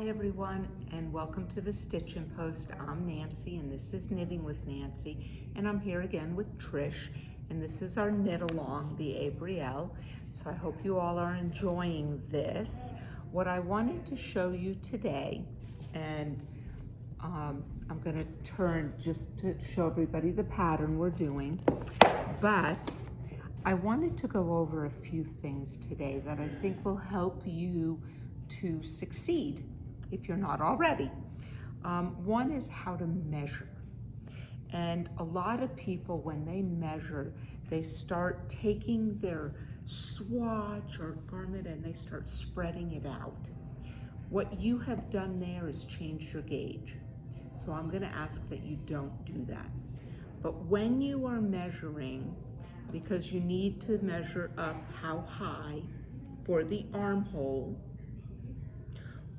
Hi everyone, and welcome to the Stitchin Post. I'm Nancy and this is Knitting with Nancy, and I'm here again with Trish, and this is our knit along, the Abrielle. So I hope you all are enjoying this. What I wanted to show you today, and I'm going to turn just to show everybody the pattern we're doing, but I wanted to go over a few things today that I think will help you to succeed if you're not already. One is how to measure. And a lot of people, when they measure, they start taking their swatch or garment and they start spreading it out. What you have done there is changed your gauge. So I'm going to ask that you don't do that. But when you are measuring, because you need to measure up how high for the armhole,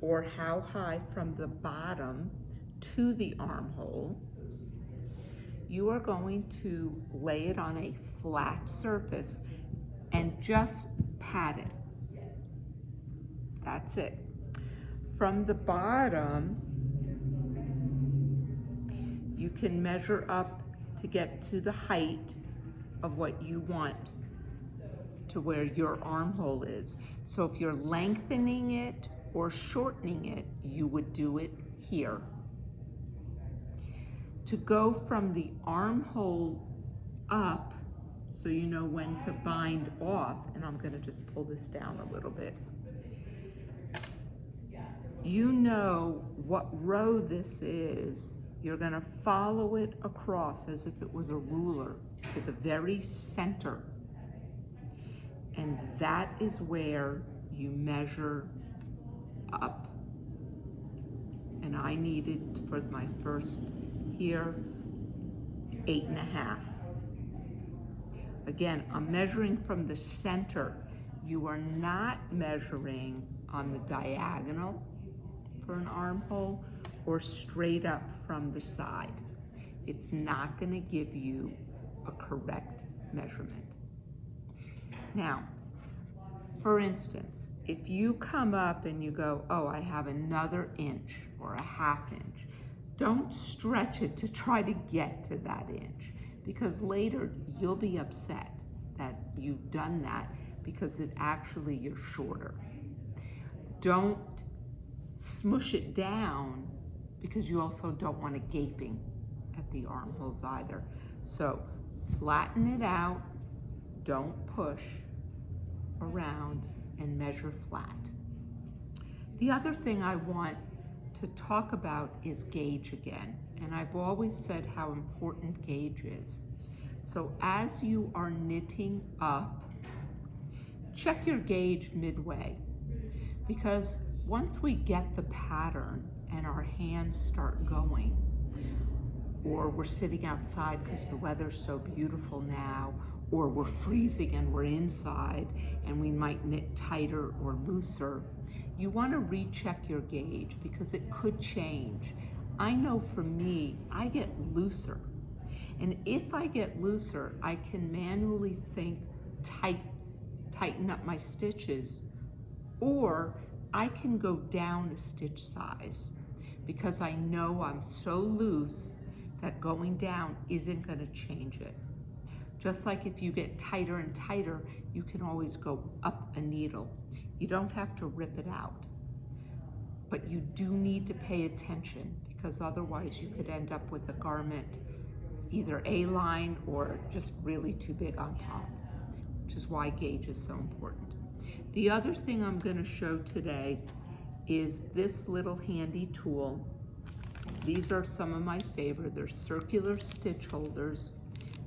or how high from the bottom to the armhole, you are going to lay it on a flat surface and just pat it. That's it. From the bottom, you can measure up to get to the height of what you want to where your armhole is. So if you're lengthening it or shortening it, you would do it here. To go from the armhole up, so you know when to bind off, and I'm going to just pull this down a little bit. You know what row this is. You're going to follow it across as if it was a ruler to the very center. And that is where you measure up. And I needed for my first here 8.5. Again, I'm measuring from the center. You are not measuring on the diagonal for an armhole or straight up from the side. It's not going to give you a correct measurement. Now, for instance, if you come up and you go, oh, I have another inch or a half inch, don't stretch it to try to get to that inch, because later you'll be upset that you've done that because you're shorter. Don't smush it down because you also don't want it gaping at the armholes either. So flatten it out, don't push around, and measure flat. The other thing I want to talk about is gauge again. And I've always said how important gauge is. So as you are knitting up, check your gauge midway. Because once we get the pattern and our hands start going, or we're sitting outside because the weather's so beautiful now, or we're freezing and we're inside and we might knit tighter or looser, you want to recheck your gauge because it could change. I know for me, I get looser. And if I get looser, I can manually think, tighten up my stitches, or I can go down a stitch size because I know I'm so loose that going down isn't going to change it. Just like if you get tighter and tighter, you can always go up a needle. You don't have to rip it out. But you do need to pay attention because otherwise you could end up with a garment either A-line or just really too big on top, which is why gauge is so important. The other thing I'm going to show today is this little handy tool. These are some of my favorite. They're circular stitch holders.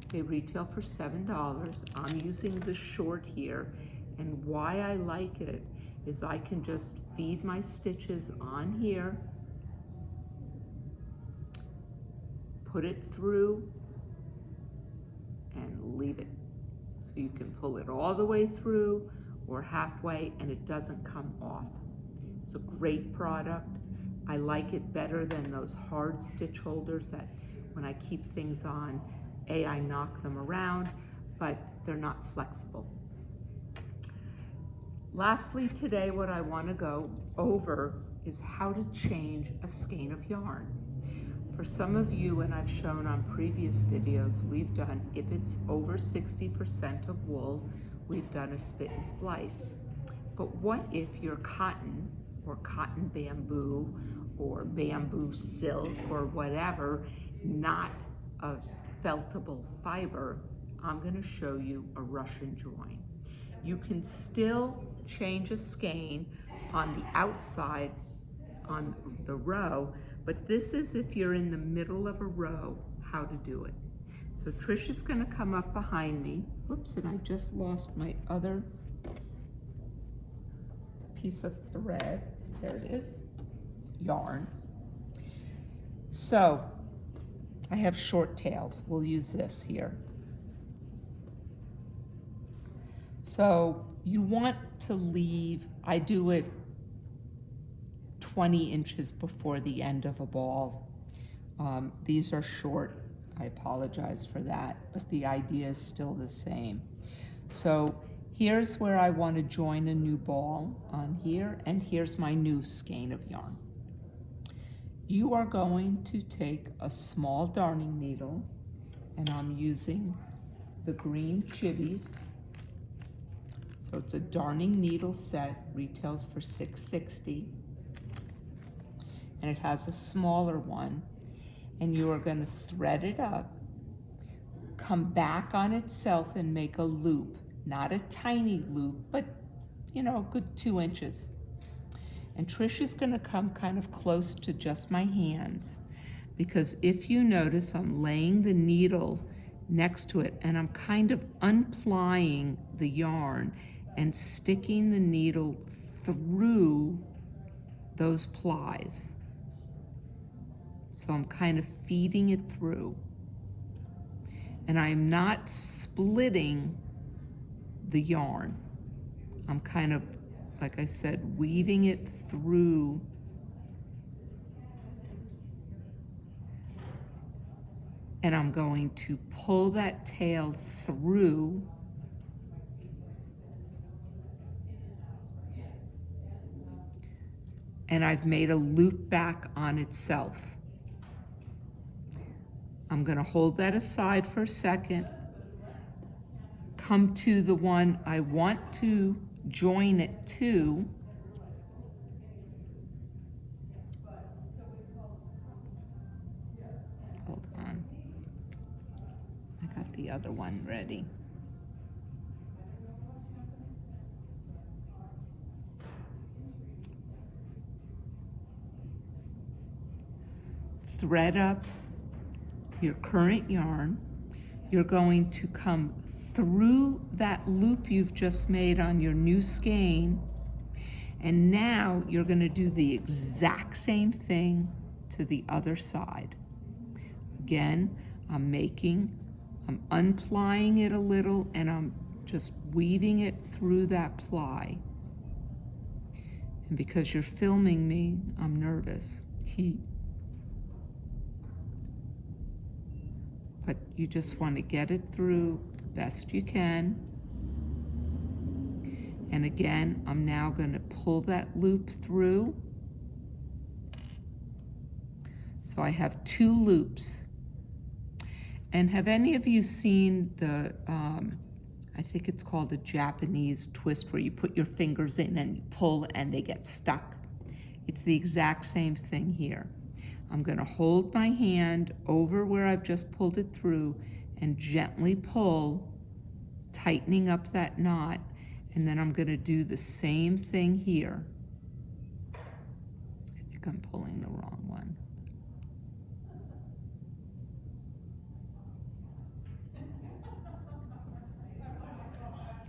They retail for $7. I'm using the short here, and why I like it is I can just feed my stitches on here, put it through, and leave it. So you can pull it all the way through or halfway and it doesn't come off. It's a great product. I like it better than those hard stitch holders that when I keep things on, I knock them around, but they're not flexible. Lastly today, what I want to go over is how to change a skein of yarn. For some of you, and I've shown on previous videos, we've done, if it's over 60% of wool, we've done a spit and splice. But what if you're cotton or cotton bamboo or bamboo silk or whatever, not a feltable fiber? I'm going to show you a Russian join. You can still change a skein on the outside on the row, but this is if you're in the middle of a row, how to do it. So Trish is going to come up behind me. Whoops, and I just lost my other piece of thread. There it is, yarn. So I have short tails. We'll use this here. So you want to leave, I do it 20 inches before the end of a ball. These are short, I apologize for that, but the idea is still the same. So here's where I want to join a new ball on here, and here's my new skein of yarn. You are going to take a small darning needle, and I'm using the green chibis. So it's a darning needle set, retails for $6.60. And it has a smaller one, and you are going to thread it up, come back on itself and make a loop, not a tiny loop, but you know, a good 2 inches. And Trish is going to come kind of close to just my hands, because if you notice, I'm laying the needle next to it and I'm kind of unplying the yarn and sticking the needle through those plies. So I'm kind of feeding it through. And I'm not splitting the yarn. I'm kind of, like I said, weaving it through. And I'm going to pull that tail through. And I've made a loop back on itself. I'm going to hold that aside for a second, come to the one I want to join it to, hold on, I got the other one ready. Thread up your current yarn. You're going to come through that loop you've just made on your new skein, and now you're going to do the exact same thing to the other side. Again, I'm unplying it a little, and I'm just weaving it through that ply. And because you're filming me, I'm nervous. But you just want to get it through the best you can. And again, I'm now going to pull that loop through. So I have 2 loops. And have any of you seen the, I think it's called a Japanese twist, where you put your fingers in and you pull and they get stuck? It's the exact same thing here. I'm going to hold my hand over where I've just pulled it through and gently pull, tightening up that knot, and then I'm going to do the same thing here. I think I'm pulling the wrong one.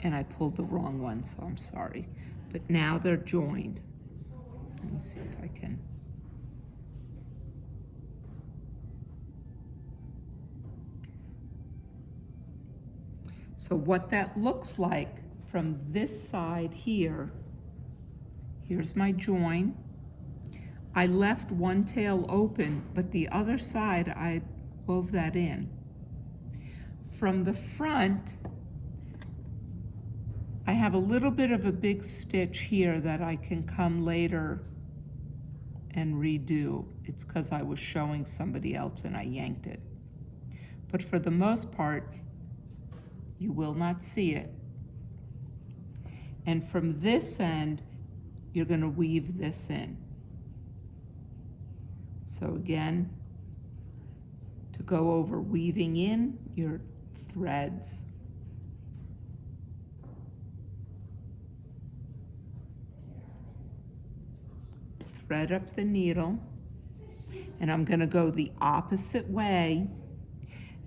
And I pulled the wrong one, so I'm sorry. But now they're joined. Let me see if I can. So what that looks like from this side here, here's my join. I left one tail open, but the other side I wove that in. From the front, I have a little bit of a big stitch here that I can come later and redo. It's because I was showing somebody else and I yanked it. But for the most part, you will not see it. And from this end, you're going to weave this in. So again, to go over weaving in your threads. Thread up the needle, and I'm going to go the opposite way,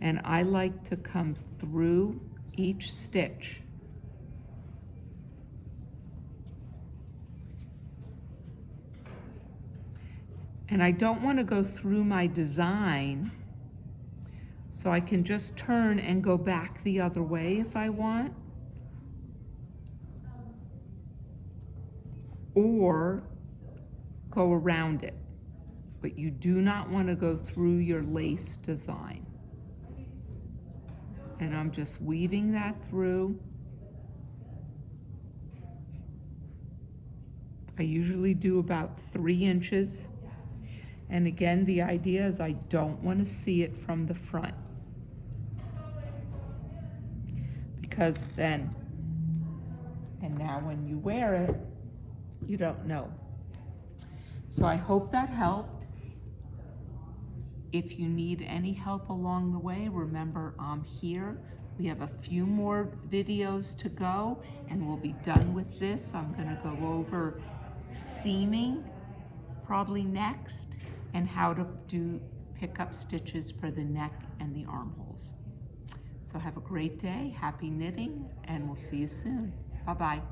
and I like to come through each stitch. And I don't want to go through my design, so I can just turn and go back the other way if I want. Or go around it. But you do not want to go through your lace design. And I'm just weaving that through. I usually do about 3 inches. And again, the idea is I don't want to see it from the front. Because then, and now when you wear it, you don't know. So I hope that helped. If you need any help along the way, remember I'm here. We have a few more videos to go and we'll be done with this. I'm going to go over seaming probably next, and how to pick up stitches for the neck and the armholes. So have a great day, happy knitting, and we'll see you soon. Bye-bye.